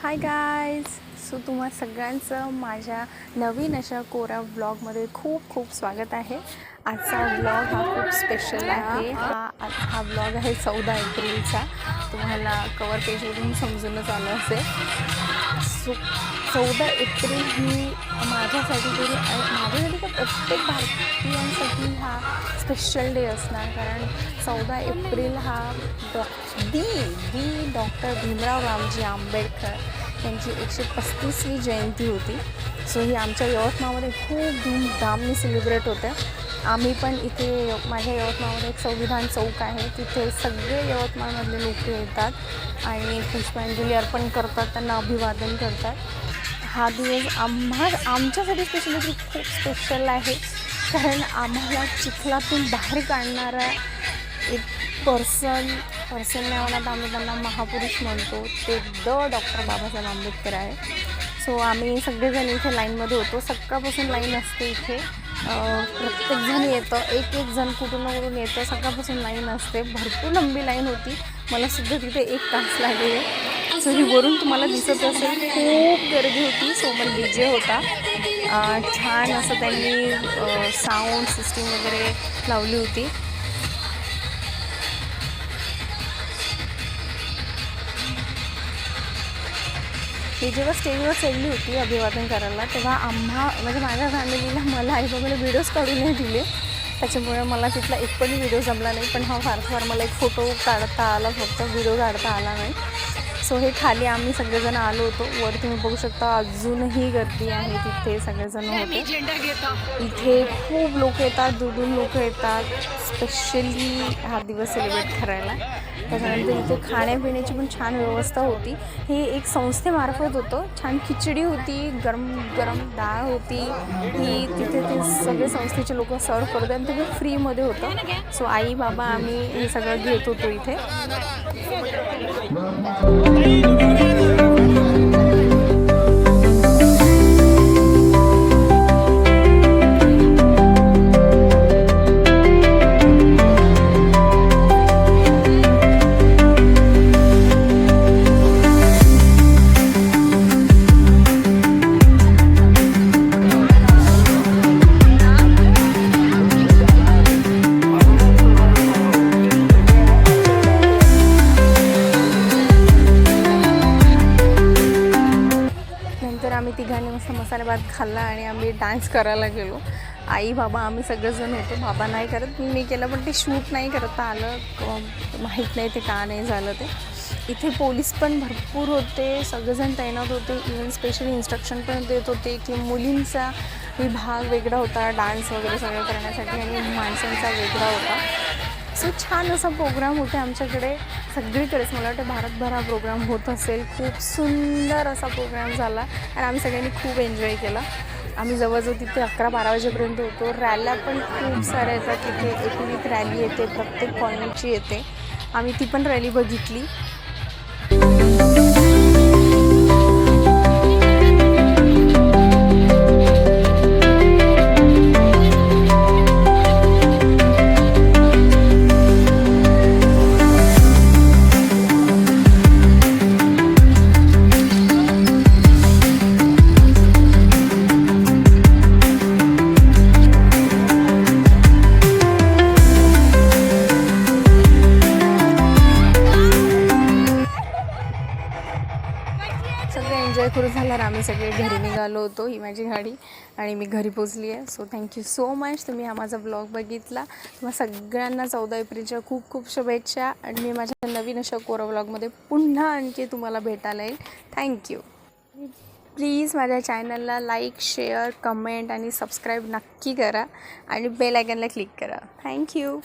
Hi guys. So तुम्हा सगळ्यांचं माझ्या नवीन अशा कोरा ब्लॉगमध्ये खूप खूप स्वागत आहे. आजचा ब्लॉग हा खूप स्पेशल आहे. हा ब्लॉग आहे 14 एप्रिलचा. तुम्हाला कवर पेजवरून समजूनच आलं असेल. सो 14 एप्रिल ही माझ्यासाठी तरी माझ्यासाठी तर प्रत्येक भारतीयांसाठी हा स्पेशल डे असणार. कारण 14 एप्रिल हा डॉक्टर भीमराव रामजी आंबेडकर यांची 135वी जयंती होती. सो ही आमच्या यवतमाळमध्ये खूप धूमधामने सेलिब्रेट होते. आम्ही पण इथे माझ्या यवतमाळमध्ये एक संविधान चौक आहे, तिथे सगळे यवतमाळमधले लोक येतात आणि पुष्पांजली अर्पण करतात, त्यांना अभिवादन करतात. हा दिवस आमच्यासाठी स्पेशली खूप स्पेशल आहे, कारण आम्हाला चिखलातून बाहेर काढणारा एक पर्सन नाही म्हणत, आम्ही त्यांना महापुरुष म्हणतो, ते डॉक्टर बाबासाहेब आंबेडकर आहे. सो आम्ही सगळेजण इथे लाईनमध्ये होतो. सकाळपासून लाईन असते इथे. प्रत्येकजण येतं, एक जण कुठून येतं. सकाळपासून लाईन असते, भरपूर लंबी लाईन होती. मला सुद्धा तिथे 1 तास लागले. सो ही वरून तुम्हाला दिसत असेल, खूप गर्दी होती. सोबत DJ होता. छान असं त्यांनी साऊंड सिस्टीम वगैरे लावली होती. मी जेव्हा स्टेजवर चढली होती अभिवादन करायला, तेव्हा माझ्या फॅमिलीला मला आईबाबाला व्हिडिओज काढून नाही दिले. त्याच्यामुळे मला तिथला एक पण व्हिडिओ जमला नाही. पण फार मला एक फोटो काढता आला, फक्त व्हिडिओ काढता आला नाही. सो हे खाली आम्ही सगळेजण आलो होतो. वर तुम्ही बघू शकता अजूनही गर्दी आहे तिथे. सगळेजण होते इथे. खूप लोक येतात, दूरून लोक येतात स्पेशली हा दिवस सेलिब्रेट करायला. त्याच्यानंतर इथे खाण्यापिण्याची पण छान व्यवस्था होती. हे एक संस्थेमार्फत होतं. छान खिचडी होती, गरम गरम डाळ होती. ही तिथे ते सगळे संस्थेचे लोक सर्व करतात आणि ते फ्रीमध्ये होतं. सो आई बाबा आम्ही हे सगळं घेत होतो इथे. आम्ही तिघांनी मस्त मसाले भात खाल्ला आणि आम्ही डान्स करायला गेलो. आई बाबा आम्ही सगळेजण होतो. बाबा नाही करत, मी केलं, पण ते शूट नाही करता आलं. माहीत नाही ते का नाही झालं ते. इथे पोलीस पण भरपूर होते, सगळेजण तैनात होते. इव्हन स्पेशली इन्स्ट्रक्शन पण देत होते की मुलींचा विभाग वेगळा होता डान्स वगैरे सगळं करण्यासाठी आणि माणसांचा वेगळा होता. सो छान असा प्रोग्राम होता आमच्याकडे. सगळीकडेच मला वाटतं भारतभर हा प्रोग्राम होत असेल. खूप सुंदर असा प्रोग्राम झाला आणि आम्ही सगळ्यांनी खूप एन्जॉय केला. आम्ही जवळजवळ तिथे 11-12 वाजेपर्यंत होतो. रॅल्या पण खूप साऱ्या येतात तिथे. एक रॅली येते, प्रत्येक कॉलनीची येते. आम्ही ती पण रॅली बघितली. सगळं एन्जॉय करू झाल्यावर आम्ही सगळे घरी निघालो होतो. ही माझी गाडी आणि मी घरी पोचली आहे. सो थँक्यू सो मच, तुम्ही हा माझा ब्लॉग बघितला. तुम्हाला सगळ्यांना 14 एप्रिलच्या खूप खूप शुभेच्छा. आणि मी माझ्या नवीन अशा कोरा ब्लॉगमध्ये पुन्हा आणखी तुम्हाला भेटायला येईल. थँक्यू. प्लीज माझ्या चॅनलला लाईक, शेअर, कमेंट आणि सबस्क्राईब नक्की करा आणि बेल आयकॉनला क्लिक करा. थँक्यू.